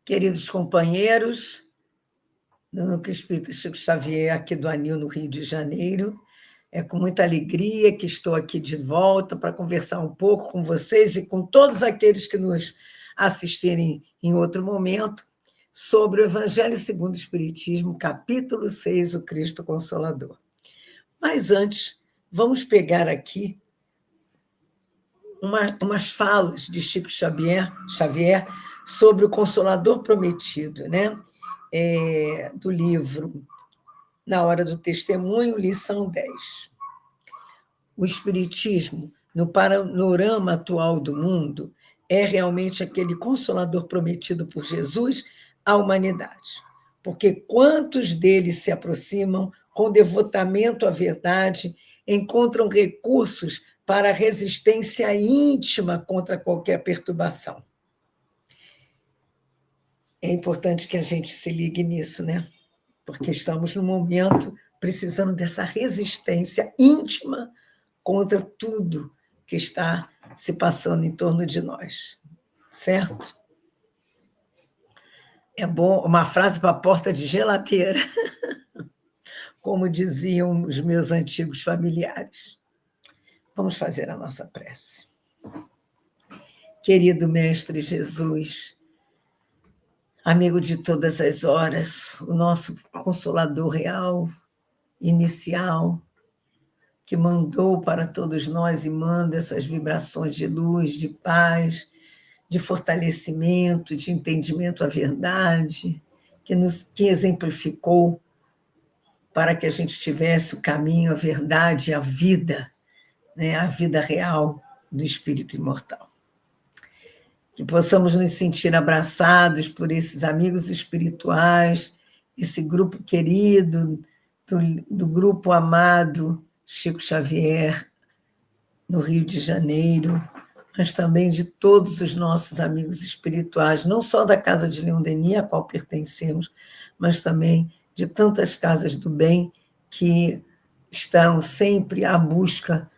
Queridos companheiros do Núcleo Espírita Chico Xavier, aqui do Anil, no Rio de Janeiro, é com muita alegria que estou aqui de volta para conversar um pouco com vocês e com todos aqueles que nos assistirem em outro momento sobre o Evangelho segundo o Espiritismo, capítulo 6, o Cristo Consolador. Mas antes, vamos pegar aqui umas falas de Chico Xavier sobre o Consolador Prometido, né? Do livro Na Hora do Testemunho, lição 10. O Espiritismo, no panorama atual do mundo, é realmente aquele Consolador prometido por Jesus à humanidade. Porque quantos deles se aproximam com devotamento à verdade, encontram recursos para a resistência íntima contra qualquer perturbação. É importante que a gente se ligue nisso, né? Porque estamos num momento precisando dessa resistência íntima contra tudo que está se passando em torno de nós, certo? É bom, uma frase para a porta de geladeira, como diziam os meus antigos familiares. Vamos fazer a nossa prece. Querido Mestre Jesus, amigo de todas as horas, o nosso Consolador real, inicial, que mandou para todos nós e manda essas vibrações de luz, de paz, de fortalecimento, de entendimento à verdade, que exemplificou para que a gente tivesse o caminho, a verdade, a vida, né? A vida real do Espírito imortal. Que possamos nos sentir abraçados por esses amigos espirituais, esse grupo querido, do grupo amado Chico Xavier, no Rio de Janeiro, mas também de todos os nossos amigos espirituais, não só da Casa de Leon Denis, a qual pertencemos, mas também de tantas casas do bem que estão sempre à busca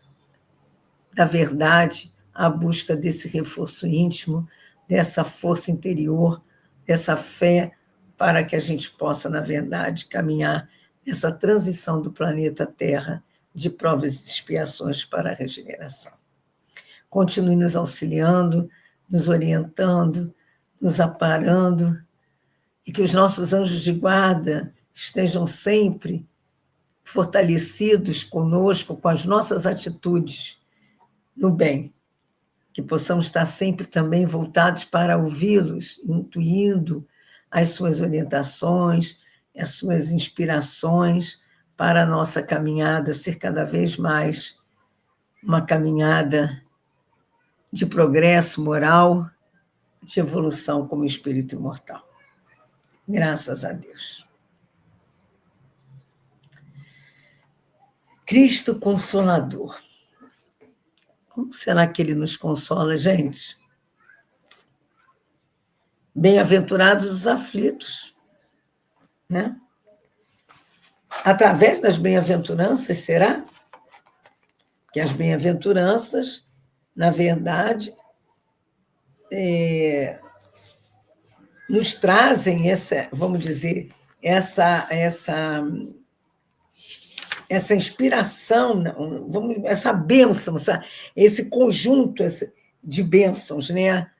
da verdade, à busca desse reforço íntimo, dessa força interior, dessa fé, para que a gente possa, na verdade, caminhar nessa transição do planeta Terra de provas e expiações para a regeneração. Continue nos auxiliando, nos orientando, nos amparando, e que os nossos anjos de guarda estejam sempre fortalecidos conosco, com as nossas atitudes no bem, que possamos estar sempre também voltados para ouvi-los, intuindo as suas orientações, as suas inspirações para a nossa caminhada ser cada vez mais uma caminhada de progresso moral, de evolução como espírito imortal. Graças a Deus. Cristo Consolador. Como será que ele nos consola, gente? Bem-aventurados os aflitos, né? Através das bem-aventuranças, será? Que as bem-aventuranças, na verdade, nos trazem essa, vamos dizer, essa inspiração, essa bênção, esse conjunto de bênçãos, né?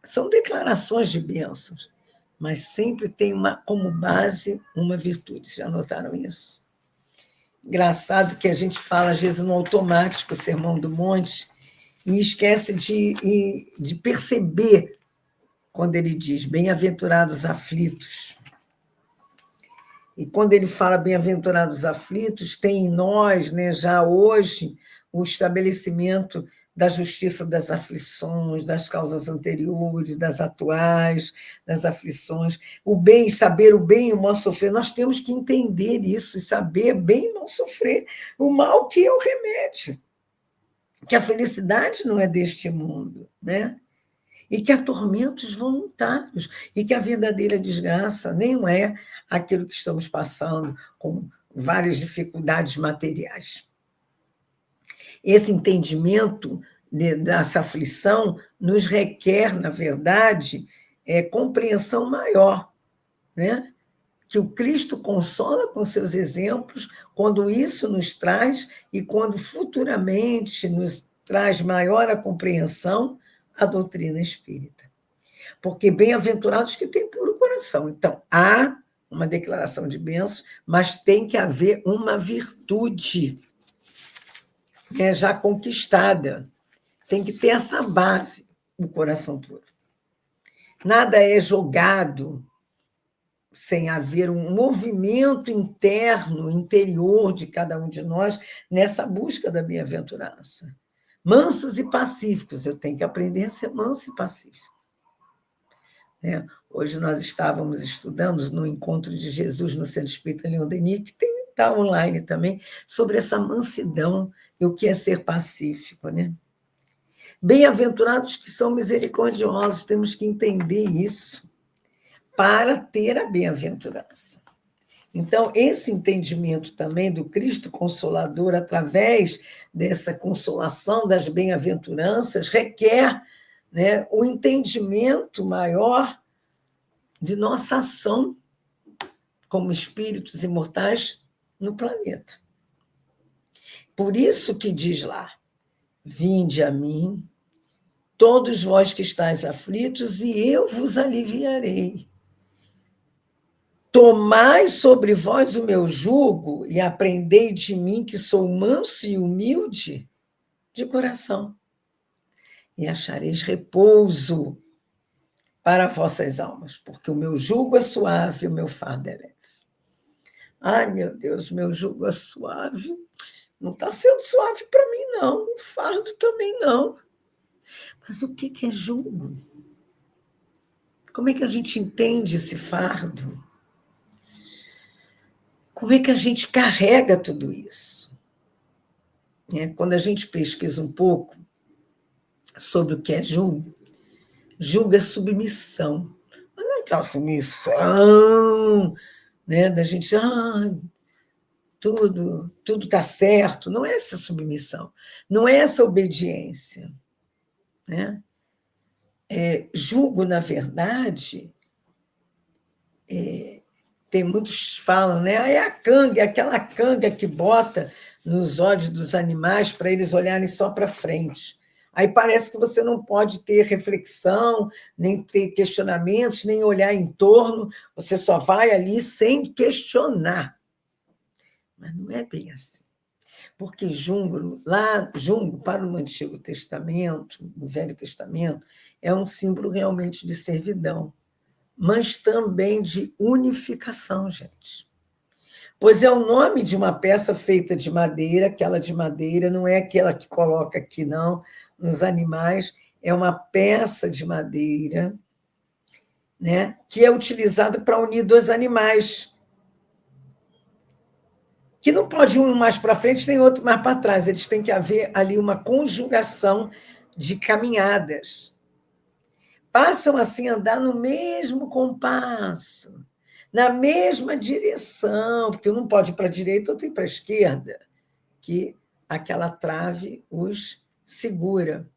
São declarações de bênçãos, mas sempre tem como base uma virtude. Já notaram isso? Engraçado que a gente fala, às vezes, no automático, o Sermão do Monte, e esquece de perceber quando ele diz bem-aventurados aflitos. E quando ele fala bem-aventurados aflitos, tem em nós, né, já hoje, o estabelecimento da justiça das aflições, das causas anteriores, das atuais, das aflições. O bem, saber o bem e o mal sofrer, nós temos que entender isso e saber bem e não sofrer. O mal que é o remédio. Que a felicidade não é deste mundo, né? E que há tormentos voluntários, e que a verdadeira desgraça nem é aquilo que estamos passando, com várias dificuldades materiais. Esse entendimento dessa aflição nos requer, na verdade, compreensão maior, né? Que o Cristo consola com seus exemplos, quando isso nos traz e quando futuramente nos traz maior a compreensão a doutrina espírita. Porque bem-aventurados que têm puro coração. Então, há uma declaração de bênçãos, mas tem que haver uma virtude, né, já conquistada. Tem que ter essa base, o coração puro. Nada é jogado sem haver um movimento interno, interior de cada um de nós nessa busca da bem-aventurança. Mansos e pacíficos, eu tenho que aprender a ser manso e pacífico. Hoje nós estávamos estudando no Encontro de Jesus no Centro Espírita Leon Denis, que está online também, sobre essa mansidão e o que é ser pacífico. Né? Bem-aventurados que são misericordiosos, temos que entender isso para ter a bem-aventurança. Então, esse entendimento também do Cristo Consolador, através dessa consolação das bem-aventuranças, requer, né, o entendimento maior de nossa ação como espíritos imortais no planeta. Por isso que diz lá, vinde a mim, todos vós que estáis aflitos, e eu vos aliviarei. Tomai sobre vós o meu jugo e aprendei de mim, que sou manso e humilde de coração, e achareis repouso para vossas almas, porque o meu jugo é suave e o meu fardo é leve. Ai, meu Deus, meu jugo é suave. Não está sendo suave para mim, não. O fardo também não. Mas o que é jugo? Como é que a gente entende esse fardo? Como é que a gente carrega tudo isso? Quando a gente pesquisa um pouco sobre o que é jugo é submissão. Mas não é aquela submissão, né, da gente, tudo está certo. Não é essa submissão, não é essa obediência. Né? Jugo, na verdade, tem muitos falam, né? É a canga, aquela canga que bota nos olhos dos animais para eles olharem só para frente. Aí parece que você não pode ter reflexão, nem ter questionamentos, nem olhar em torno, você só vai ali sem questionar. Mas não é bem assim. Porque jungo, para o Antigo Testamento, no Velho Testamento, é um símbolo realmente de servidão, mas também de unificação, gente. Pois é o nome de uma peça feita de madeira, aquela de madeira, não é aquela que coloca aqui, não, nos animais, é uma peça de madeira, né, que é utilizada para unir dois animais, que não pode um mais para frente nem outro mais para trás, eles têm que haver ali uma conjugação de caminhadas. Passam assim a andar no mesmo compasso, na mesma direção, porque um não pode ir para a direita, outro ir para a esquerda, que aquela trave os segura.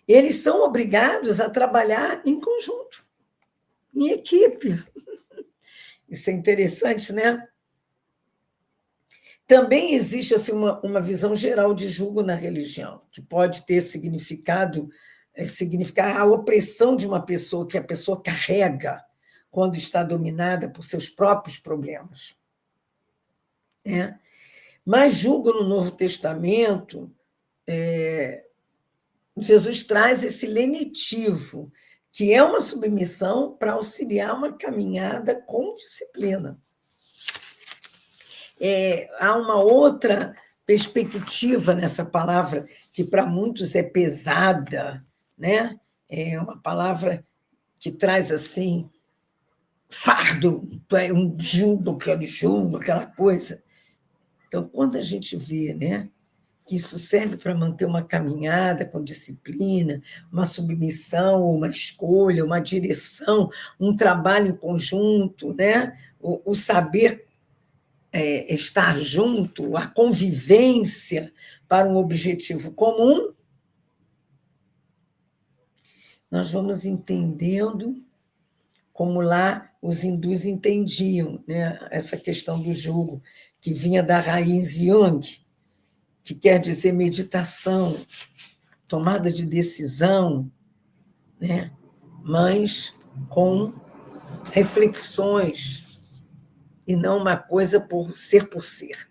Eles são obrigados a trabalhar em conjunto, em equipe. Isso é interessante, né? Também existe assim, uma visão geral de jugo na religião, que pode ter significar a opressão de uma pessoa que a pessoa carrega quando está dominada por seus próprios problemas. Mas jugo no Novo Testamento, Jesus traz esse lenitivo, que é uma submissão para auxiliar uma caminhada com disciplina. Há uma outra perspectiva nessa palavra, que para muitos é pesada, né? É uma palavra que traz assim, fardo, um jugo, aquela coisa. Então, quando a gente vê, né, que isso serve para manter uma caminhada com disciplina, uma submissão, uma escolha, uma direção, um trabalho em conjunto, né? O saber estar junto, a convivência para um objetivo comum, nós vamos entendendo como lá os hindus entendiam, né, essa questão do jugo, que vinha da raiz yang, que quer dizer meditação, tomada de decisão, né, mas com reflexões, e não uma coisa por ser por ser.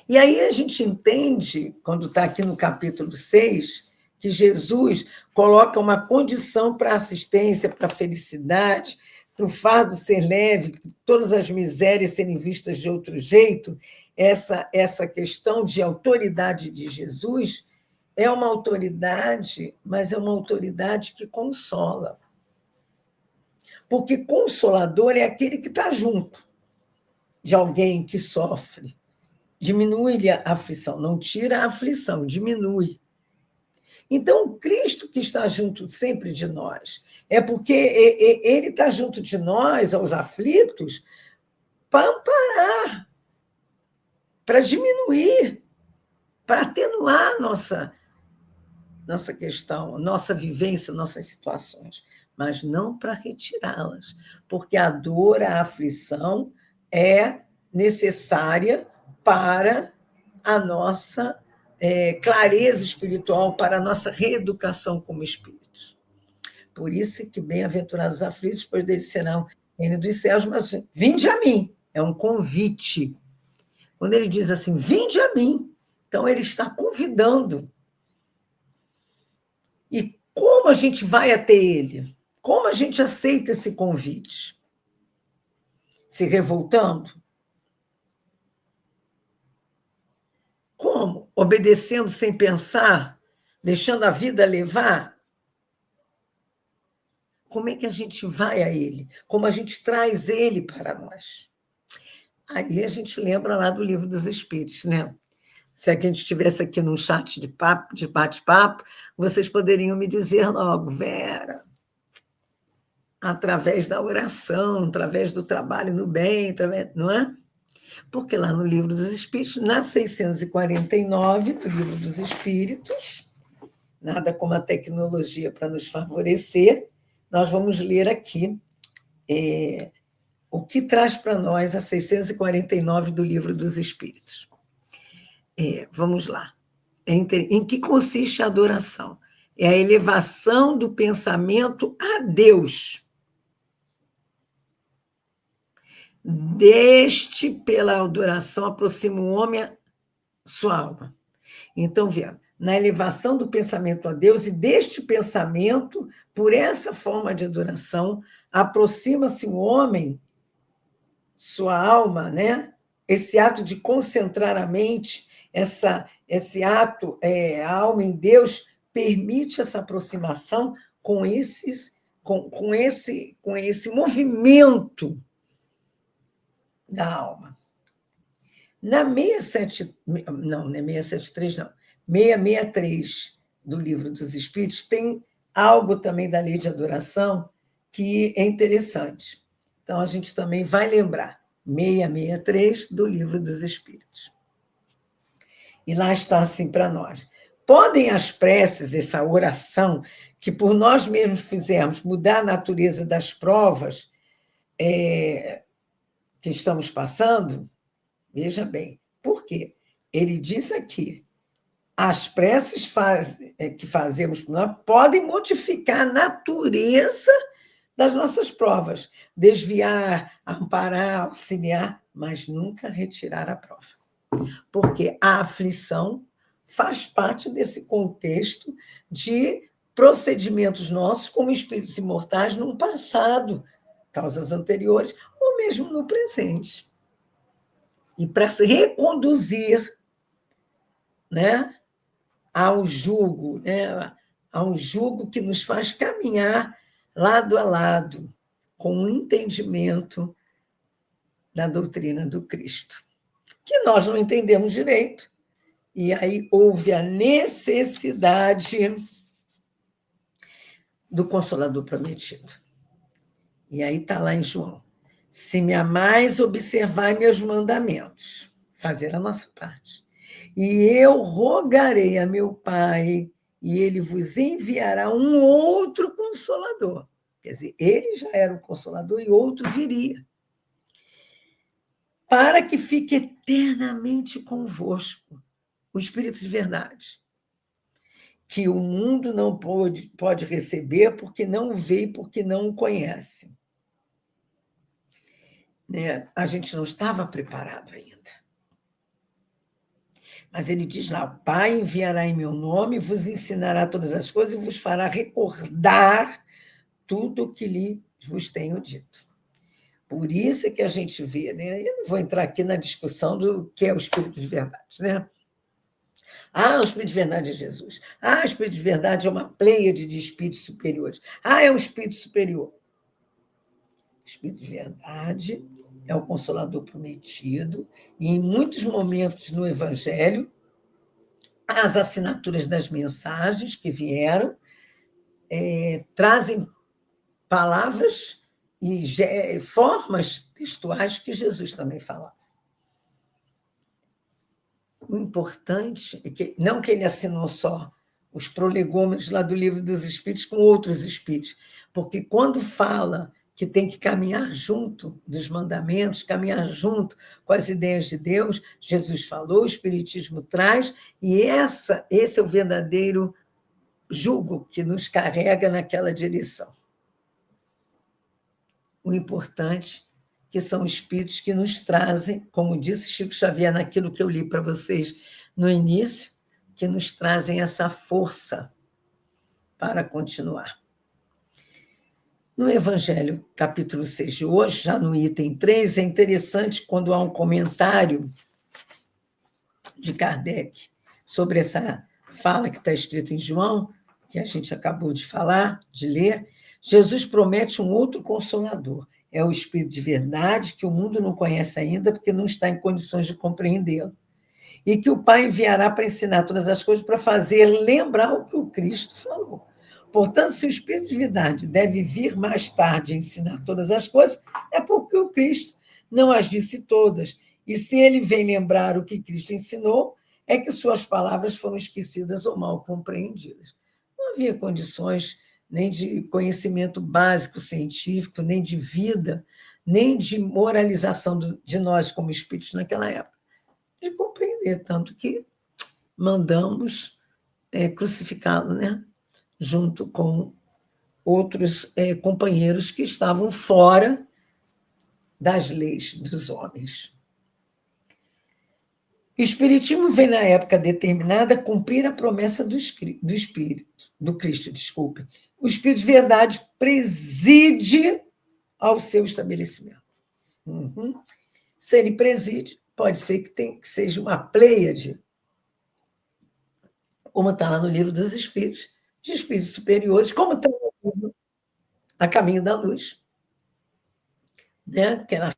E aí a gente entende, quando está aqui no capítulo 6, que Jesus coloca uma condição para a assistência, para a felicidade, para o fardo ser leve, todas as misérias serem vistas de outro jeito. Essa questão de autoridade de Jesus é uma autoridade, mas é uma autoridade que consola. Porque consolador é aquele que está junto de alguém que sofre. Diminui-lhe a aflição, não tira a aflição, diminui. Então, o Cristo que está junto sempre de nós, é porque ele está junto de nós, aos aflitos, para amparar, para diminuir, para atenuar nossa questão, nossa vivência, nossas situações, mas não para retirá-las, porque a dor, a aflição é necessária para a nossa clareza espiritual, para a nossa reeducação como espíritos. Por isso que bem-aventurados os aflitos, pois deles serão reino dos céus, mas vinde a mim, é um convite. Quando ele diz assim, vinde a mim, então ele está convidando. E como a gente vai até ele? Como a gente aceita esse convite? Se revoltando? Como? Obedecendo sem pensar? Deixando a vida levar? Como é que a gente vai a ele? Como a gente traz ele para nós? Aí a gente lembra lá do Livro dos Espíritos, né? Se a gente estivesse aqui num chat de bate-papo, vocês poderiam me dizer logo, Vera, através da oração, através do trabalho no bem, não é? Porque lá no Livro dos Espíritos, na 649 do Livro dos Espíritos, nada como a tecnologia para nos favorecer, nós vamos ler aqui o que traz para nós a 649 do Livro dos Espíritos. Vamos lá. Em que consiste a adoração? É a elevação do pensamento a Deus. Deste, pela adoração, aproxima o homem a sua alma. Então, vendo, na elevação do pensamento a Deus, e deste pensamento, por essa forma de adoração, aproxima-se o homem, sua alma, né? Esse ato de concentrar a mente, esse ato, a alma em Deus, permite essa aproximação com esse movimento da alma. Na 67, não é 673, não, 663 do Livro dos Espíritos, tem algo também da lei de adoração que é interessante. Então, a gente também vai lembrar, 663 do Livro dos Espíritos. E lá está assim para nós. Podem as preces, essa oração, que por nós mesmos fizermos, mudar a natureza das provas que estamos passando? Veja bem, por quê? Ele diz aqui, as preces que fazemos por nós podem modificar a natureza das nossas provas, desviar, amparar, auxiliar, mas nunca retirar a prova. Porque a aflição faz parte desse contexto de procedimentos nossos como espíritos imortais no passado, causas anteriores, ou mesmo no presente. E para se reconduzir, né, ao jugo, né, a um jugo que nos faz caminhar lado a lado, com o entendimento da doutrina do Cristo, que nós não entendemos direito, e aí houve a necessidade do Consolador prometido. E aí está lá em João. Se me amais, observai meus mandamentos, fazer a nossa parte. E eu rogarei a meu Pai, e ele vos enviará um outro Consolador. Quer dizer, ele já era o Consolador e outro viria, para que fique eternamente convosco, o Espírito de verdade, que o mundo não pode receber porque não o vê e porque não o conhece. Né? A gente não estava preparado ainda. Mas ele diz lá, o Pai enviará em meu nome, vos ensinará todas as coisas e vos fará recordar tudo o que lhe vos tenho dito. Por isso é que a gente vê, né? Eu não vou entrar aqui na discussão do que é o Espírito de verdade, né? O Espírito de verdade é Jesus. O Espírito de verdade é uma pleiade de espíritos superiores. É um espírito superior. O Espírito de verdade é o Consolador prometido, e em muitos momentos no Evangelho, as assinaturas das mensagens que vieram trazem palavras e formas textuais que Jesus também falava. O importante é que, não que ele assinou só os prolegômenos lá do Livro dos Espíritos com outros espíritos, porque quando fala que tem que caminhar junto dos mandamentos, caminhar junto com as ideias de Deus, Jesus falou, o Espiritismo traz, e esse é o verdadeiro jugo que nos carrega naquela direção. O importante que são espíritos que nos trazem, como disse Chico Xavier naquilo que eu li para vocês no início, que nos trazem essa força para continuar. No Evangelho, capítulo 6 de hoje, já no item 3, é interessante quando há um comentário de Kardec sobre essa fala que está escrita em João, que a gente acabou de falar, de ler. Jesus promete um outro Consolador. É o Espírito de verdade, que o mundo não conhece ainda, porque não está em condições de compreendê-lo. E que o Pai enviará para ensinar todas as coisas, para fazer lembrar o que o Cristo falou. Portanto, se o Espírito de verdade deve vir mais tarde a ensinar todas as coisas, é porque o Cristo não as disse todas. E se ele vem lembrar o que Cristo ensinou, é que suas palavras foram esquecidas ou mal compreendidas. Não havia condições nem de conhecimento básico científico, nem de vida, nem de moralização de nós como espíritos naquela época, de compreender, tanto que mandamos crucificá-lo, né? Junto com outros companheiros que estavam fora das leis dos homens. O Espiritismo vem, na época determinada, cumprir a promessa do Cristo, desculpe. O Espírito de verdade preside ao seu estabelecimento. Se ele preside, pode ser que seja uma pleiade, como está lá no Livro dos Espíritos, de espíritos superiores, como está no livro A Caminho da Luz, né? Que é na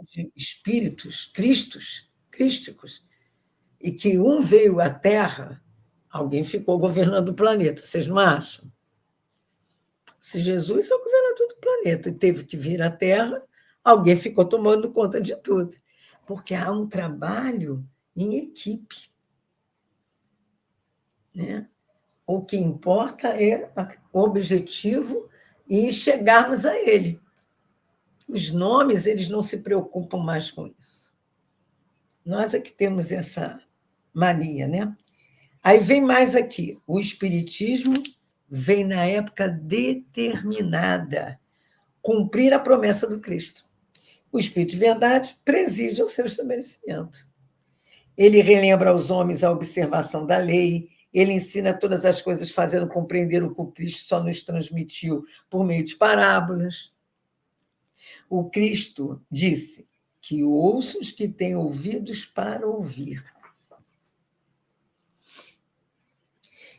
de espíritos crísticos, e que um veio à Terra, alguém ficou governando o planeta, vocês não acham? Se Jesus é o governador do planeta e teve que vir à Terra, alguém ficou tomando conta de tudo, porque há um trabalho em equipe, né? O que importa é o objetivo e chegarmos a ele. Os nomes, eles não se preocupam mais com isso. Nós é que temos essa mania, né? Aí vem mais aqui, o Espiritismo vem na época determinada, cumprir a promessa do Cristo. O Espírito de verdade preside o seu estabelecimento. Ele relembra aos homens a observação da lei, ele ensina todas as coisas, fazendo compreender o que o Cristo só nos transmitiu por meio de parábolas. O Cristo disse que ouçam os que têm ouvidos para ouvir.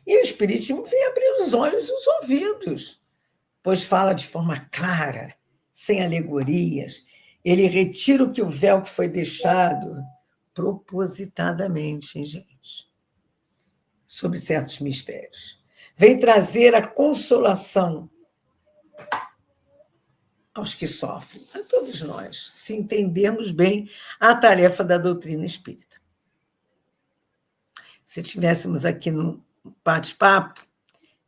E o Espiritismo vem abrir os olhos e os ouvidos, pois fala de forma clara, sem alegorias. Ele retira o véu que foi deixado propositadamente, hein, gente, sobre certos mistérios. Vem trazer a consolação aos que sofrem, a todos nós, se entendermos bem a tarefa da doutrina espírita. Se tivéssemos aqui num bate-papo,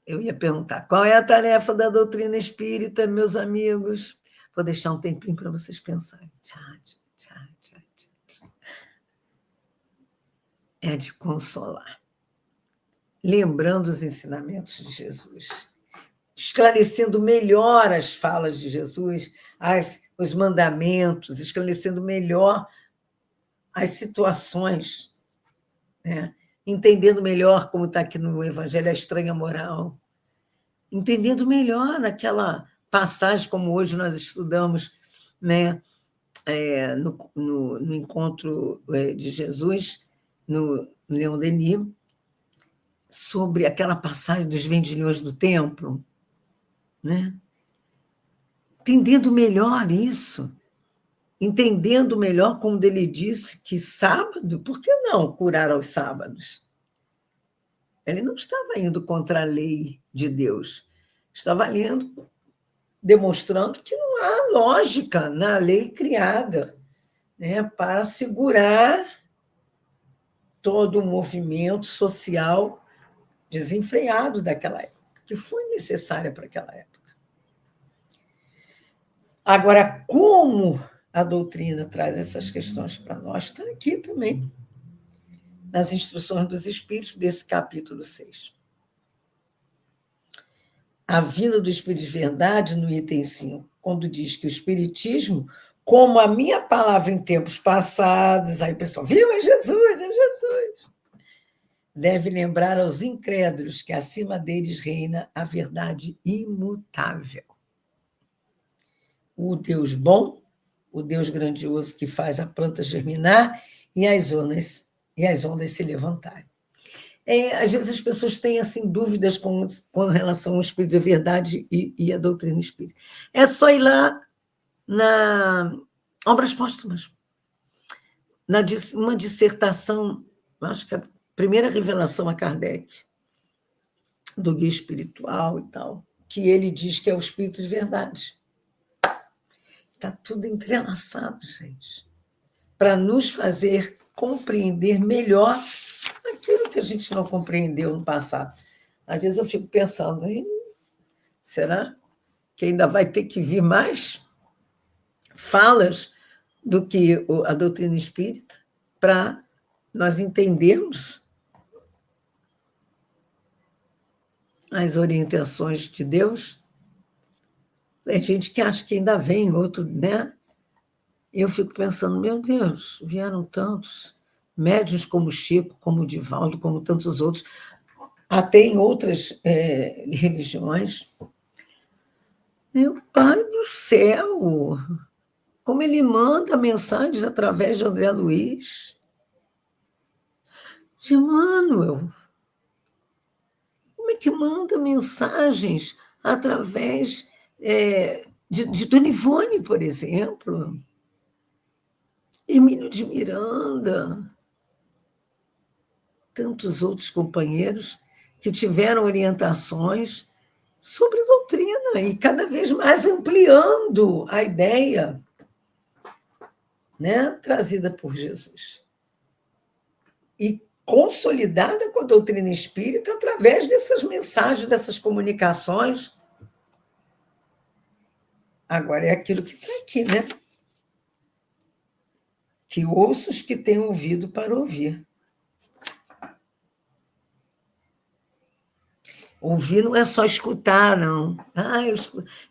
Eu ia perguntar, qual é a tarefa da doutrina espírita, meus amigos? Vou deixar um tempinho para vocês pensarem. Tchau, tchau, tchau, tchau, tchau. É de consolar. Lembrando os ensinamentos de Jesus, esclarecendo melhor as falas de Jesus, os mandamentos, esclarecendo melhor as situações, né? Entendendo melhor, como está aqui no Evangelho, a estranha moral, entendendo melhor aquela passagem, como hoje nós estudamos, né? No encontro de Jesus, no Leão Denis, sobre aquela passagem dos vendilhões do templo, né? Entendendo melhor isso, entendendo melhor, como ele disse, que sábado, por que não curar aos sábados? Ele não estava indo contra a lei de Deus, estava indo demonstrando que não há lógica na lei criada, né, para segurar todo o movimento social desenfreado daquela época, que foi necessária para aquela época. Agora, como a doutrina traz essas questões para nós, está aqui também, nas instruções dos Espíritos, desse capítulo 6. A vinda do Espírito de Verdade, no item 5, quando diz que o Espiritismo, como a minha palavra em tempos passados, aí o pessoal, viu, é Jesus, é Jesus. Deve lembrar aos incrédulos que acima deles reina a verdade imutável. O Deus bom, o Deus grandioso que faz a planta germinar e as ondas se levantarem. Às vezes as pessoas têm assim, dúvidas com relação ao Espírito da Verdade e a doutrina espírita. É só ir lá na Obras Póstumas, uma dissertação, acho que a primeira revelação a Kardec, do guia espiritual e tal, que ele diz que é o Espírito de Verdade. Está tudo entrelaçado, gente, para nos fazer compreender melhor aquilo que a gente não compreendeu no passado. Às vezes eu fico pensando, será que ainda vai ter que vir mais falas do que a doutrina espírita para nós entendermos as orientações de Deus? Tem gente que acha que ainda vem outro, né? Eu fico pensando, meu Deus, vieram tantos médiuns como Chico, como Divaldo, como tantos outros, até em outras religiões. Meu Pai do céu! Como ele manda mensagens através de André Luiz, de Emmanuel. Como é que manda mensagens através de Dona Ivone, por exemplo? Hermínio de Miranda, tantos outros companheiros que tiveram orientações sobre doutrina e cada vez mais ampliando a ideia, né, trazida por Jesus e consolidada com a doutrina espírita através dessas mensagens, dessas comunicações. Agora é aquilo que está aqui, né? Que ouça os que têm ouvido para ouvir. Ouvir não é só escutar, não.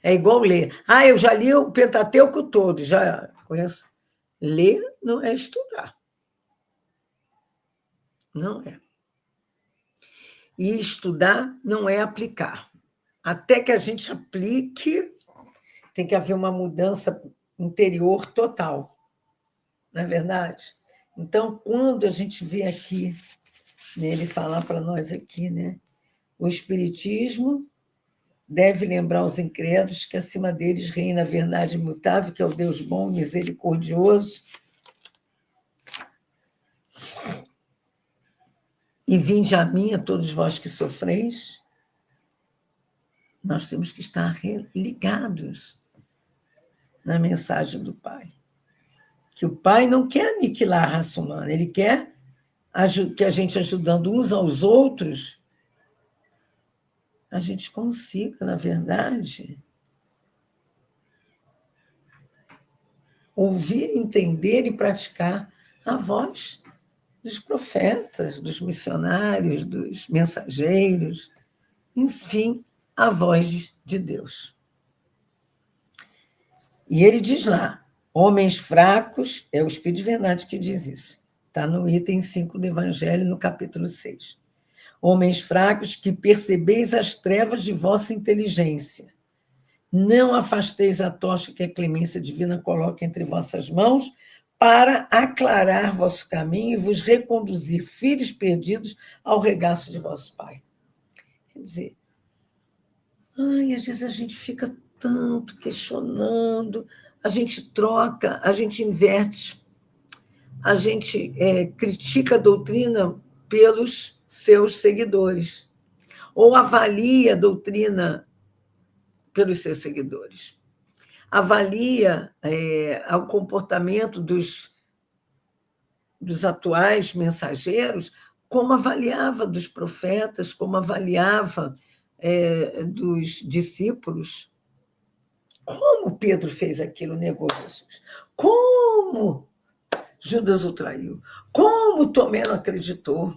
É igual ler. Eu já li o Pentateuco todo, já conheço. Ler não é estudar. Não é. E estudar não é aplicar. Até que a gente aplique, tem que haver uma mudança interior total. Não é verdade? Então, quando a gente vê aqui, né, ele falar para nós aqui, né, o Espiritismo deve lembrar aos incrédulos que acima deles reina a verdade imutável, que é o Deus bom, misericordioso. E vinde a mim, a todos vós que sofreis. Nós temos que estar ligados na mensagem do Pai. Que o Pai não quer aniquilar a raça humana, ele quer que a gente, ajudando uns aos outros, a gente consiga, na verdade, ouvir, entender e praticar a voz dos profetas, dos missionários, dos mensageiros, enfim, a voz de Deus. E ele diz lá, homens fracos, é o Espírito de Verdade que diz isso, está no item 5 do Evangelho, no capítulo 6. Homens fracos, que percebeis as trevas de vossa inteligência. Não afasteis a tocha que a clemência divina coloca entre vossas mãos, para aclarar vosso caminho e vos reconduzir, filhos perdidos, ao regaço de vosso Pai. Quer dizer, às vezes a gente fica tanto questionando, a gente troca, a gente inverte, a gente critica a doutrina pelos seus seguidores, ou avalia a doutrina pelos seus seguidores. Avalia o comportamento dos atuais mensageiros, como avaliava dos profetas, como avaliava dos discípulos. Como Pedro fez aquilo, negou Jesus? Como Judas o traiu? Como Tomé não acreditou?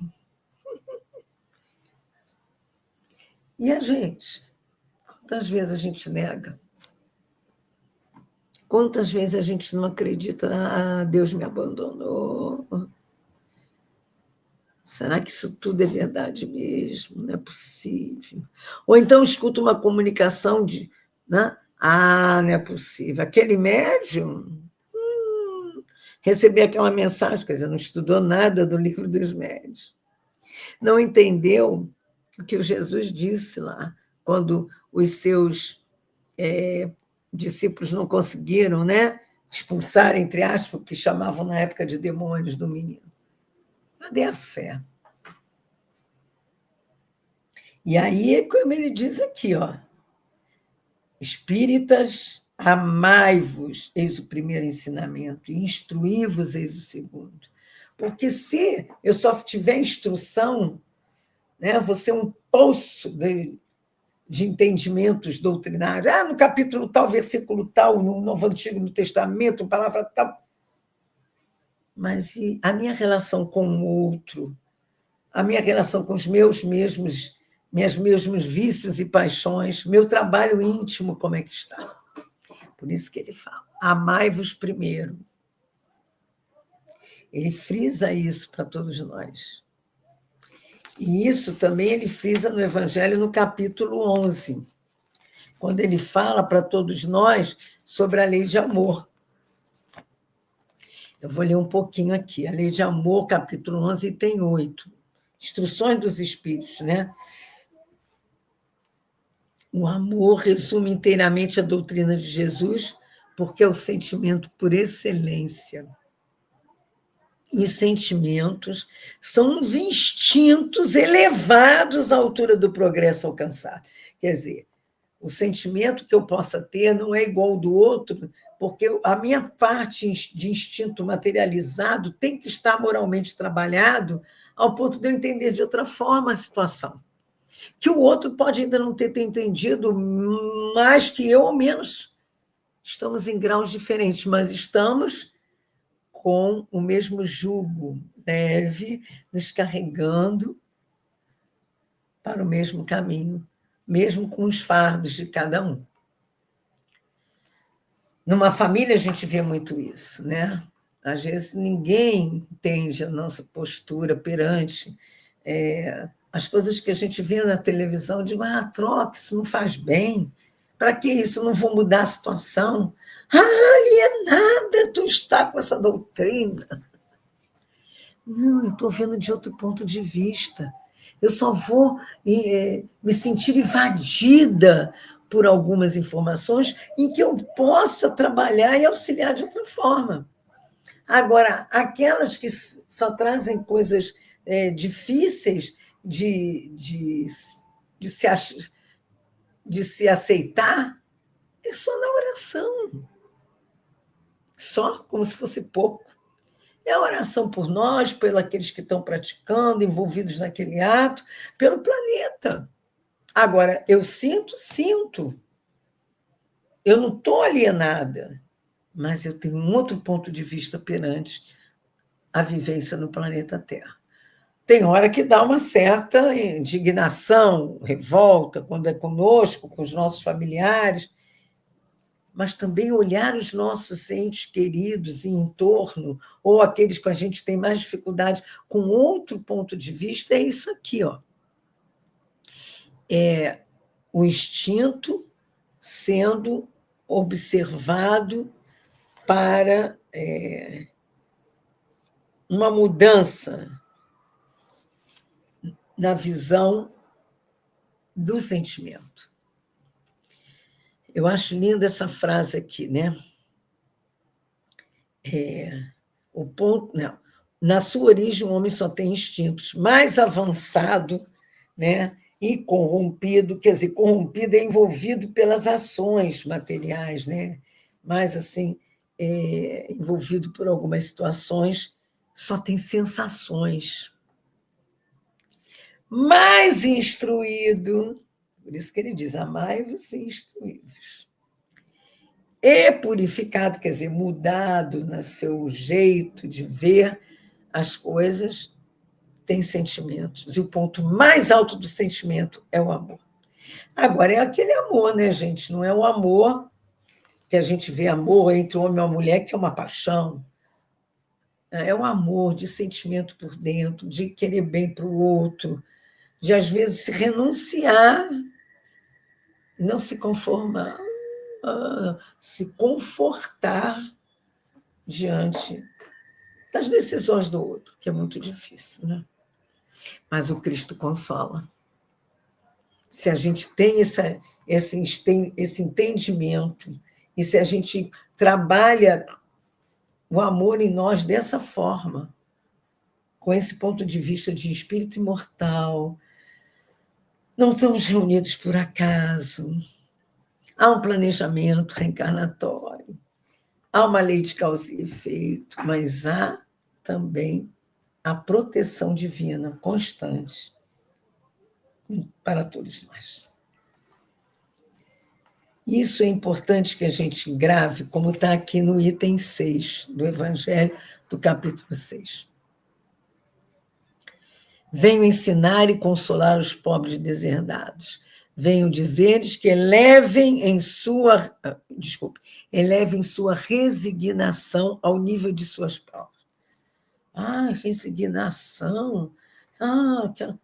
E a gente? Quantas vezes a gente nega? Quantas vezes a gente não acredita, Deus me abandonou? Será que isso tudo é verdade mesmo? Não é possível. Ou então escuta uma comunicação de, né? Não é possível. Aquele médium receber aquela mensagem, quer dizer, não estudou nada do livro dos médiuns. Não entendeu o que o Jesus disse lá, quando os seus discípulos não conseguiram, né, expulsar, entre aspas, o que chamavam na época de demônios do menino. Cadê a fé? E aí, como ele diz aqui, ó, espíritas, amai-vos, eis o primeiro ensinamento, e instruí-vos, eis o segundo. Porque se eu só tiver instrução, né, vou ser um poço de entendimentos doutrinários. No capítulo tal, versículo tal, no Novo Antigo, no Testamento, palavra tal. Mas e a minha relação com o outro, a minha relação com os meus mesmos vícios e paixões, meu trabalho íntimo, como é que está? Por isso que ele fala, amai-vos primeiro. Ele frisa isso para todos nós. E isso também ele frisa no Evangelho, no capítulo 11, quando ele fala para todos nós sobre a lei de amor. Eu vou ler um pouquinho aqui. A lei de amor, capítulo 11, item 8. Instruções dos Espíritos, né? O amor resume inteiramente a doutrina de Jesus, porque é o sentimento por excelência. Os sentimentos são uns instintos elevados à altura do progresso alcançado. Quer dizer, o sentimento que eu possa ter não é igual ao do outro, porque a minha parte de instinto materializado tem que estar moralmente trabalhado ao ponto de eu entender de outra forma a situação. Que o outro pode ainda não ter entendido mais que eu ou menos. Estamos em graus diferentes, mas estamos com o mesmo jugo leve, nos carregando para o mesmo caminho, mesmo com os fardos de cada um. Numa família, a gente vê muito isso, né? Às vezes, ninguém entende a nossa postura perante as coisas que a gente vê na televisão. Digo, troca, isso não faz bem. Para que isso? Não vou mudar a situação. Alienada, tu está com essa doutrina. Não, eu estou vendo de outro ponto de vista. Eu só vou me sentir invadida por algumas informações em que eu possa trabalhar e auxiliar de outra forma. Agora, aquelas que só trazem coisas difíceis de se aceitar, é só na oração. Só, como se fosse pouco. É a oração por nós, pelos aqueles que estão praticando, envolvidos naquele ato, pelo planeta. Agora, eu sinto. Eu não estou alienada, mas eu tenho um outro ponto de vista perante a vivência no planeta Terra. Tem hora que dá uma certa indignação, revolta, quando é conosco, com os nossos familiares, mas também olhar os nossos entes queridos em torno, ou aqueles que a gente tem mais dificuldade, com outro ponto de vista, é isso aqui, ó. É o instinto sendo observado para uma mudança na visão do sentimento. Eu acho linda essa frase aqui, né? O ponto, não. Na sua origem, o homem só tem instintos. Mais avançado, né? E corrompido, quer dizer, corrompido é envolvido pelas ações materiais, né? Mais assim, envolvido por algumas situações, só tem sensações. Mais instruído, por isso que ele diz, amai-vos e instruí-vos. E purificado, quer dizer, mudado no seu jeito de ver as coisas, tem sentimentos. E o ponto mais alto do sentimento é o amor. Agora, é aquele amor, né, gente? Não é o amor que a gente vê amor entre o homem e a mulher, que é uma paixão. É o amor de sentimento por dentro, de querer bem para o outro, de, às vezes, se renunciar, não se conformar, se confortar diante das decisões do outro, que é muito difícil, né? Mas o Cristo consola. Se a gente tem esse entendimento, e se a gente trabalha o amor em nós dessa forma, com esse ponto de vista de espírito imortal, não estamos reunidos por acaso, há um planejamento reencarnatório, há uma lei de causa e efeito, mas há também a proteção divina constante para todos nós. Isso é importante que a gente grave, como está aqui no item 6 do Evangelho, do capítulo 6. Venho ensinar e consolar os pobres deserdados. Venho dizer-lhes que elevem sua resignação ao nível de suas provas. Resignação.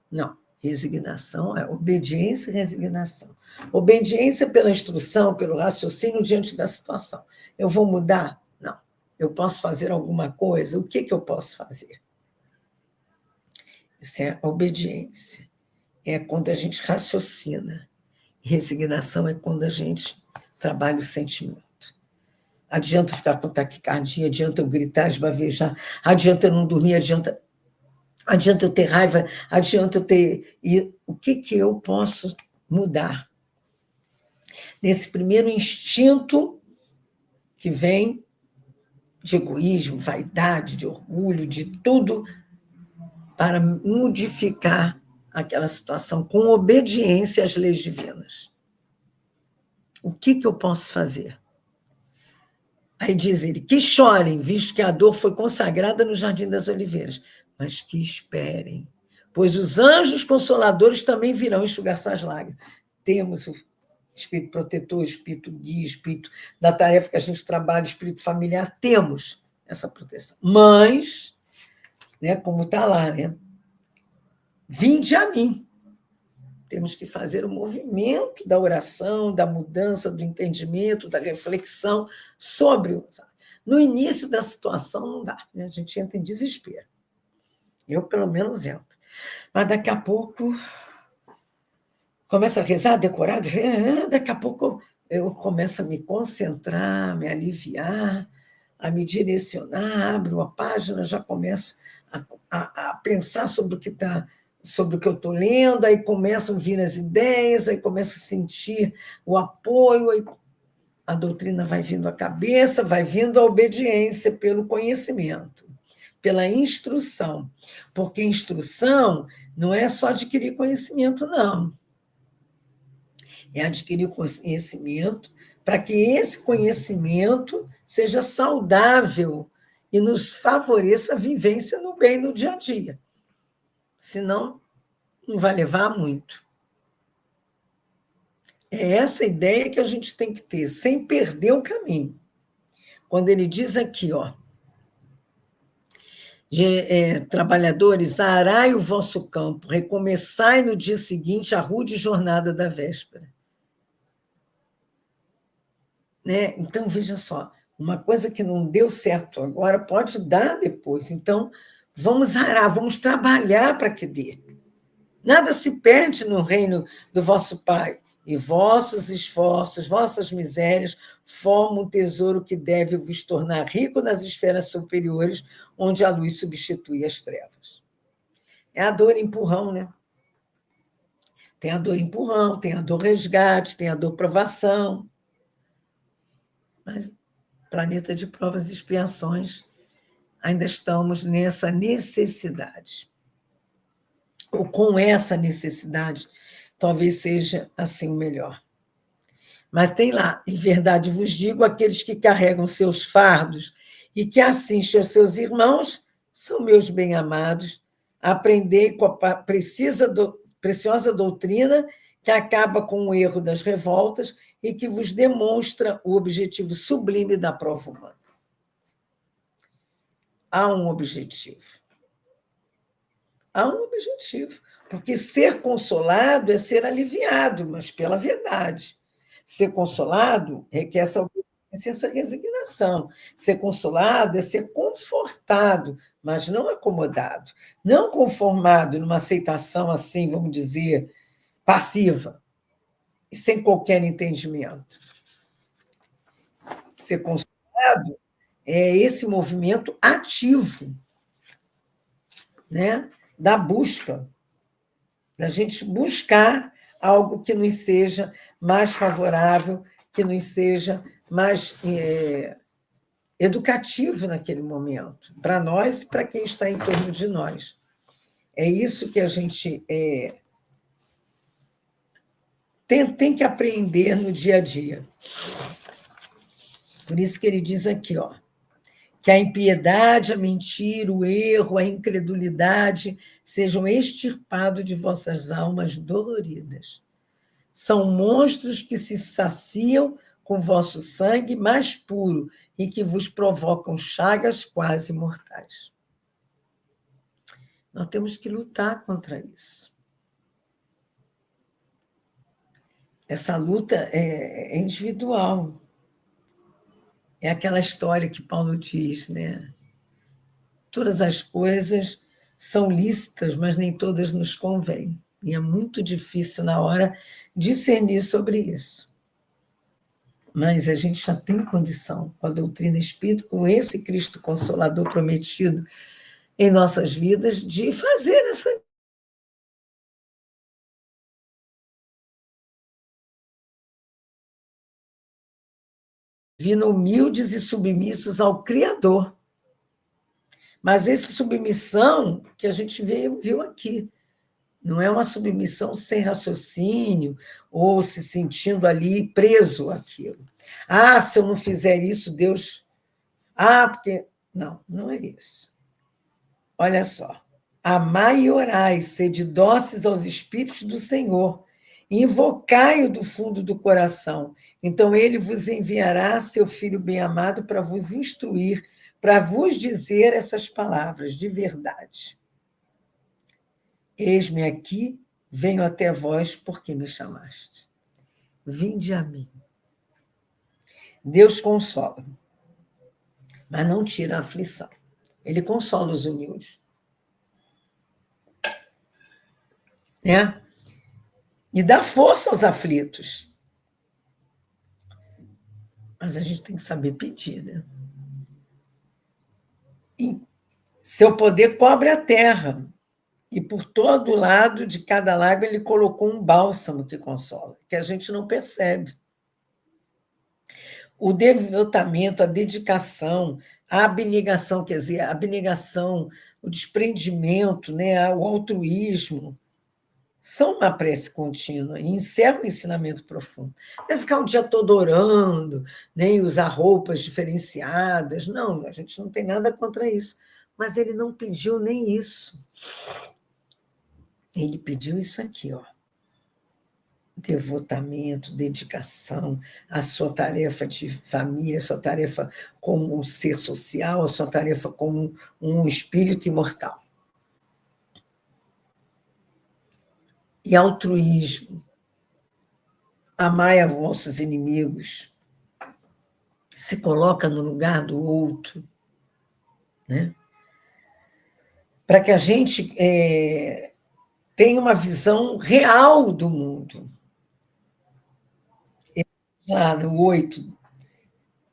Não, resignação é obediência e resignação. Obediência pela instrução, pelo raciocínio diante da situação. Eu vou mudar? Não. Eu posso fazer alguma coisa? O que eu posso fazer? Isso é obediência. É quando a gente raciocina. Resignação é quando a gente trabalha o sentimento. Adianta eu ficar com taquicardia, adianta eu gritar, esbavejar, adianta eu não dormir, adianta eu ter raiva, adianta eu ter... E o que eu posso mudar? Nesse primeiro instinto que vem de egoísmo, vaidade, de orgulho, de tudo, para modificar aquela situação com obediência às leis divinas. O que eu posso fazer? Aí diz ele, que chorem, visto que a dor foi consagrada no Jardim das Oliveiras, mas que esperem, pois os anjos consoladores também virão enxugar suas lágrimas. Temos o espírito protetor, espírito guia, espírito da tarefa que a gente trabalha, espírito familiar, temos essa proteção. Mas, né, como está lá, né? Vinde a mim. Temos que fazer o movimento da oração, da mudança, do entendimento, da reflexão sobre o... No início da situação não dá, né? A gente entra em desespero. Eu, pelo menos, entro. Mas daqui a pouco começa a rezar, decorar, daqui a pouco eu começo a me concentrar, me aliviar, a me direcionar, abro a página, já começo a pensar sobre o que está... sobre o que eu estou lendo, aí começam a vir as ideias, aí começo a sentir o apoio, aí a doutrina vai vindo à cabeça, vai vindo a obediência pelo conhecimento, pela instrução, porque instrução não é só adquirir conhecimento, não. É adquirir conhecimento para que esse conhecimento seja saudável e nos favoreça a vivência no bem no dia a dia. Senão, não vai levar muito. É essa ideia que a gente tem que ter, sem perder o caminho. Quando ele diz aqui, ó, trabalhadores, arai o vosso campo, recomeçai no dia seguinte a rude jornada da véspera. Né? Então, veja só, uma coisa que não deu certo agora pode dar depois. Então, vamos arar, vamos trabalhar para que dê. Nada se perde no reino do vosso Pai, e vossos esforços, vossas misérias, formam um tesouro que deve vos tornar rico nas esferas superiores, onde a luz substitui as trevas. É a dor empurrão, né? Tem a dor empurrão, tem a dor resgate, tem a dor provação. Mas planeta de provas e expiações, ainda estamos nessa necessidade. Ou com essa necessidade, talvez seja assim o melhor. Mas tem lá, em verdade vos digo, aqueles que carregam seus fardos e que assistem aos seus irmãos são meus bem-amados. Aprendei com a preciosa doutrina que acaba com o erro das revoltas e que vos demonstra o objetivo sublime da prova humana. Há um objetivo. Há um objetivo. Porque ser consolado é ser aliviado, mas pela verdade. Ser consolado requer essa obediência, essa resignação. Ser consolado é ser confortado, mas não acomodado. Não conformado numa aceitação assim, vamos dizer, passiva, e sem qualquer entendimento. Ser consolado é esse movimento ativo, né, da busca, da gente buscar algo que nos seja mais favorável, que nos seja mais educativo naquele momento, para nós e para quem está em torno de nós. É isso que a gente tem que aprender no dia a dia. Por isso que ele diz aqui, ó, que a impiedade, a mentira, o erro, a incredulidade sejam extirpados de vossas almas doloridas. São monstros que se saciam com vosso sangue mais puro e que vos provocam chagas quase mortais. Nós temos que lutar contra isso. Essa luta é individual. É aquela história que Paulo diz, né? Todas as coisas são lícitas, mas nem todas nos convêm. E é muito difícil, na hora, discernir sobre isso. Mas a gente já tem condição, com a doutrina espírita, com esse Cristo Consolador prometido em nossas vidas, de fazer essa. Vindo humildes e submissos ao Criador. Mas essa submissão que a gente viu aqui, não é uma submissão sem raciocínio ou se sentindo ali preso àquilo. Ah, se eu não fizer isso, Deus... Ah, porque... Não, não é isso. Olha só. Amai e orai, sede dóceis aos Espíritos do Senhor, invocai-o do fundo do coração. Então ele vos enviará seu Filho bem-amado para vos instruir, para vos dizer essas palavras de verdade. Eis-me aqui, venho até vós porque me chamaste. Vinde a mim. Deus consola, mas não tira a aflição. Ele consola os humildes. Né? E dá força aos aflitos. Mas a gente tem que saber pedir, né? E seu poder cobre a terra. E por todo lado, de cada lago, ele colocou um bálsamo que consola, que a gente não percebe. O devotamento, a dedicação, a abnegação, quer dizer, a abnegação, o desprendimento, né, o altruísmo, são uma prece contínua e encerram o ensinamento profundo. Não é ficar o dia todo orando, nem usar roupas diferenciadas. Não, a gente não tem nada contra isso. Mas ele não pediu nem isso. Ele pediu isso aqui, ó. Devotamento, dedicação, a sua tarefa de família, a sua tarefa como um ser social, a sua tarefa como um espírito imortal. E altruísmo. Amai a vossos inimigos. Se coloca no lugar do outro, né? Para que a gente tenha uma visão real do mundo. Já no 8,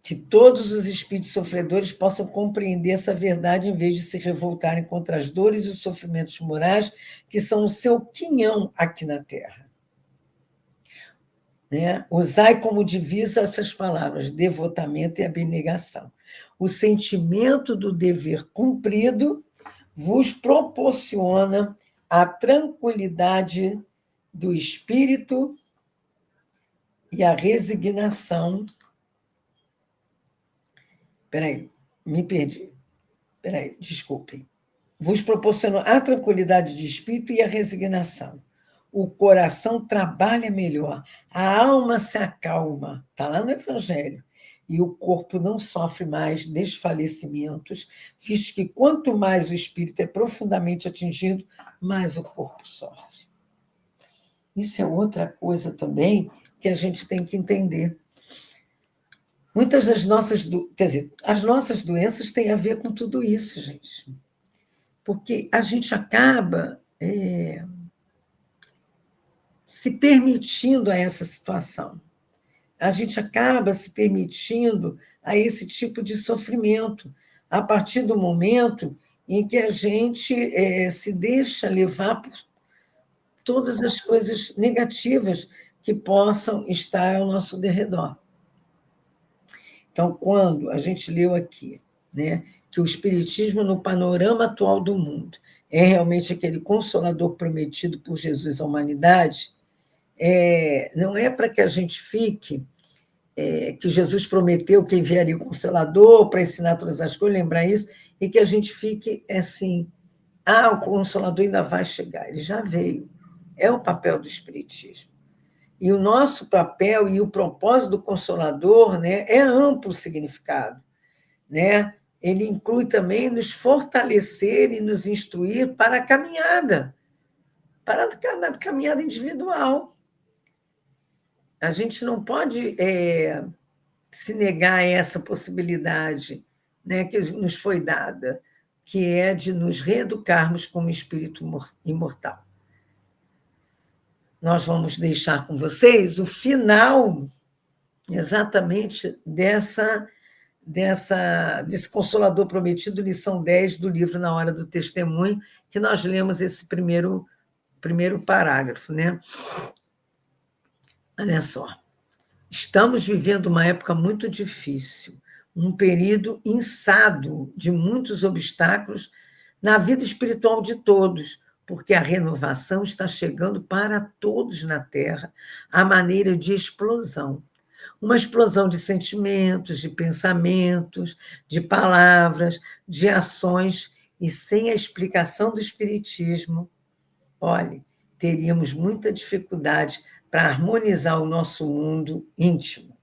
que todos os espíritos sofredores possam compreender essa verdade em vez de se revoltarem contra as dores e os sofrimentos morais que são o seu quinhão aqui na Terra. Né? Usai como divisa essas palavras, devotamento e abnegação. O sentimento do dever cumprido vos proporciona a tranquilidade do espírito e a resignação. Peraí, me perdi. Peraí, desculpem. Vos proporciona a tranquilidade de espírito e a resignação. O coração trabalha melhor, a alma se acalma, está lá no Evangelho, e o corpo não sofre mais desfalecimentos, visto que quanto mais o espírito é profundamente atingido, mais o corpo sofre. Isso é outra coisa também que a gente tem que entender. Muitas das nossas, as nossas doenças têm a ver com tudo isso, gente. Porque a gente acaba se permitindo a essa situação. A gente acaba se permitindo a esse tipo de sofrimento, a partir do momento em que a gente se deixa levar por todas as coisas negativas que possam estar ao nosso derredor. Então, quando a gente leu aqui, né, que o Espiritismo, no panorama atual do mundo, é realmente aquele consolador prometido por Jesus à humanidade, não é para que a gente fique, que Jesus prometeu que enviaria o Consolador para ensinar todas as coisas, lembrar isso, e que a gente fique assim, o Consolador ainda vai chegar, ele já veio. É o papel do Espiritismo. E o nosso papel e o propósito do Consolador, né, é amplo significado. Né? Ele inclui também nos fortalecer e nos instruir para a caminhada individual. A gente não pode se negar a essa possibilidade, né, que nos foi dada, que é de nos reeducarmos como espírito imortal. Nós vamos deixar com vocês o final exatamente desse Consolador Prometido, lição 10 do livro Na Hora do Testemunho, que nós lemos esse primeiro parágrafo. Né? Olha só. Estamos vivendo uma época muito difícil, um período insado de muitos obstáculos na vida espiritual de todos, porque a renovação está chegando para todos na Terra, à maneira de explosão. Uma explosão de sentimentos, de pensamentos, de palavras, de ações, e sem a explicação do Espiritismo, olhe, teríamos muita dificuldade para harmonizar o nosso mundo íntimo.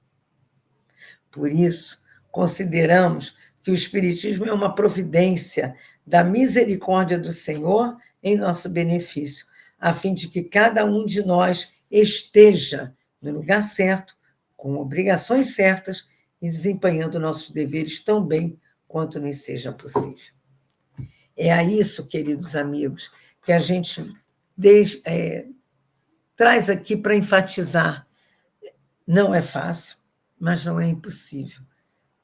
Por isso, consideramos que o Espiritismo é uma providência da misericórdia do Senhor em nosso benefício, a fim de que cada um de nós esteja no lugar certo, com obrigações certas e desempenhando nossos deveres tão bem quanto nos seja possível. É a isso, queridos amigos, que a gente traz aqui para enfatizar. Não é fácil, mas não é impossível.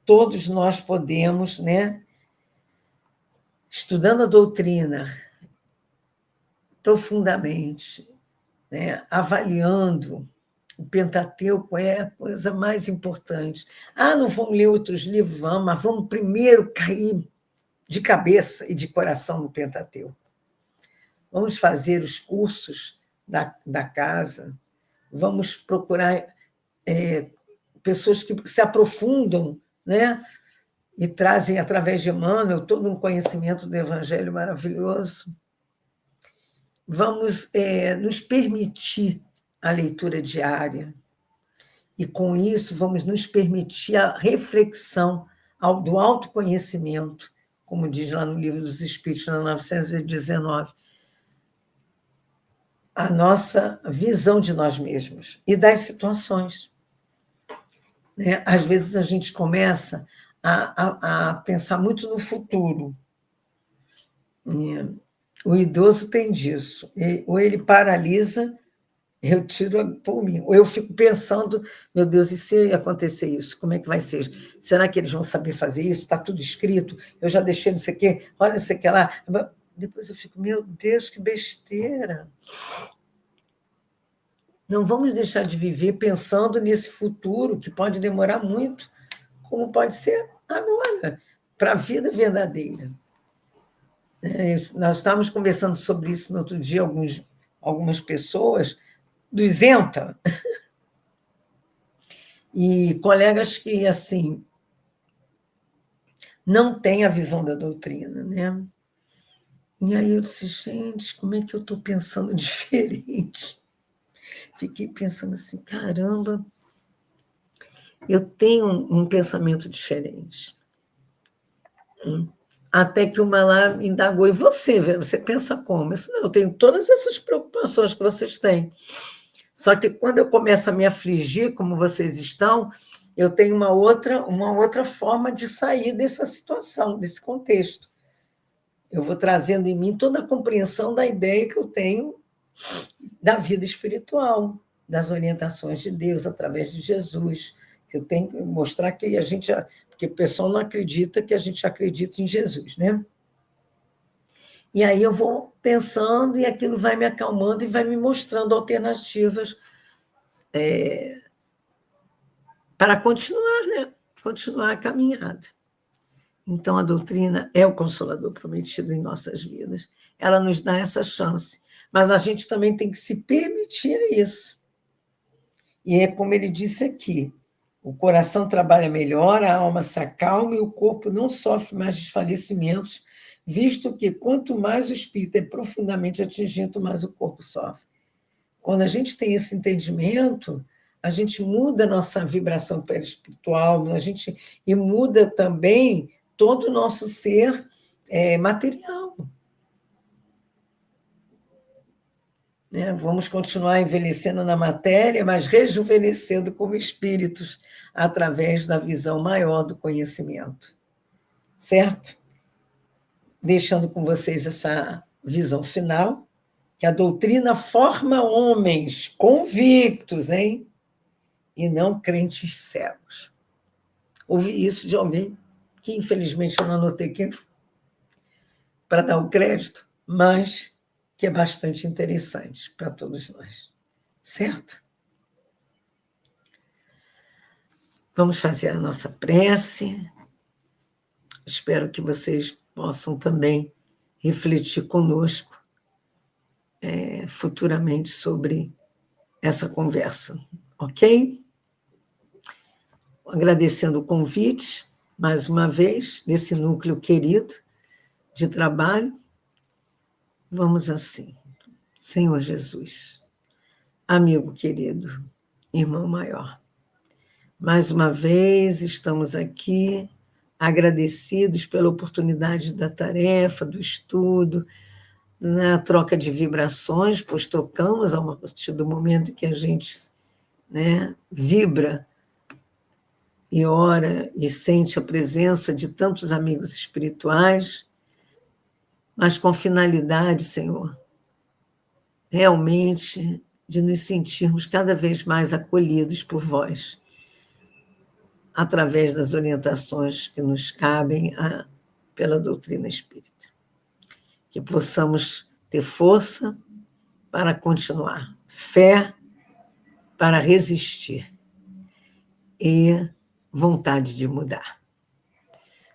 Todos nós podemos, né, estudando a doutrina profundamente, né, avaliando o Pentateuco, é a coisa mais importante. Não vamos ler outros livros? Vamos, mas vamos primeiro cair de cabeça e de coração no Pentateuco. Vamos fazer os cursos da casa, vamos procurar pessoas que se aprofundam, né? E trazem, através de Emmanuel, todo um conhecimento do Evangelho maravilhoso. Vamos nos permitir a leitura diária, e, com isso, vamos nos permitir a reflexão do autoconhecimento, como diz lá no Livro dos Espíritos, na 919, a nossa visão de nós mesmos e das situações. Né? Às vezes, a gente começa a pensar muito no futuro. O idoso tem disso. Ou ele paralisa, eu tiro por mim. Ou eu fico pensando, meu Deus, e se acontecer isso? Como é que vai ser? Será que eles vão saber fazer isso? Está tudo escrito? Eu já deixei não sei o quê, olha não sei o que lá. Depois eu fico, meu Deus, que besteira. Não vamos deixar de viver pensando nesse futuro, que pode demorar muito, como pode ser agora, para a vida verdadeira. Nós estávamos conversando sobre isso no outro dia, algumas pessoas, do isenta, e colegas que, assim, não têm a visão da doutrina, né? E aí eu disse, gente, como é que eu estou pensando diferente? Fiquei pensando assim, caramba, eu tenho um pensamento diferente. Até que uma lá me indagou, e você pensa como? Eu disse, não, eu tenho todas essas preocupações que vocês têm. Só que quando eu começo a me afligir, como vocês estão, eu tenho uma outra forma de sair dessa situação, desse contexto. Eu vou trazendo em mim toda a compreensão da ideia que eu tenho da vida espiritual, das orientações de Deus através de Jesus, que eu tenho que mostrar que a gente... Porque o pessoal não acredita que a gente acredita em Jesus, né? E aí eu vou pensando e aquilo vai me acalmando e vai me mostrando alternativas para continuar, né? Continuar a caminhada. Então, a doutrina é o consolador prometido em nossas vidas. Ela nos dá essa chance. Mas a gente também tem que se permitir isso. E é como ele disse aqui, o coração trabalha melhor, a alma se acalma e o corpo não sofre mais desfalecimentos, visto que quanto mais o espírito é profundamente atingido, mais o corpo sofre. Quando a gente tem esse entendimento, a gente muda a nossa vibração perispiritual, e muda também todo o nosso ser material. Vamos continuar envelhecendo na matéria, mas rejuvenescendo como espíritos, através da visão maior do conhecimento. Certo? Deixando com vocês essa visão final, que a doutrina forma homens convictos, hein? E não crentes cegos. Ouvi isso de alguém que, infelizmente, eu não anotei quem foi, para dar o crédito, mas que é bastante interessante para todos nós. Certo? Vamos fazer a nossa prece. Espero que vocês possam também refletir conosco futuramente sobre essa conversa, ok? Agradecendo o convite, mais uma vez, desse núcleo querido de trabalho. Vamos assim. Senhor Jesus, amigo querido, irmão maior, mais uma vez estamos aqui agradecidos pela oportunidade da tarefa, do estudo, na troca de vibrações, pois tocamos a partir do momento que a gente vibra e ora e sente a presença de tantos amigos espirituais, mas com finalidade, Senhor, realmente de nos sentirmos cada vez mais acolhidos por vós, através das orientações que nos cabem pela doutrina espírita. Que possamos ter força para continuar, fé para resistir e vontade de mudar.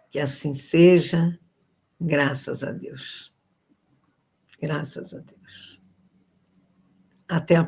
Que assim seja, graças a Deus. Graças a Deus. Até a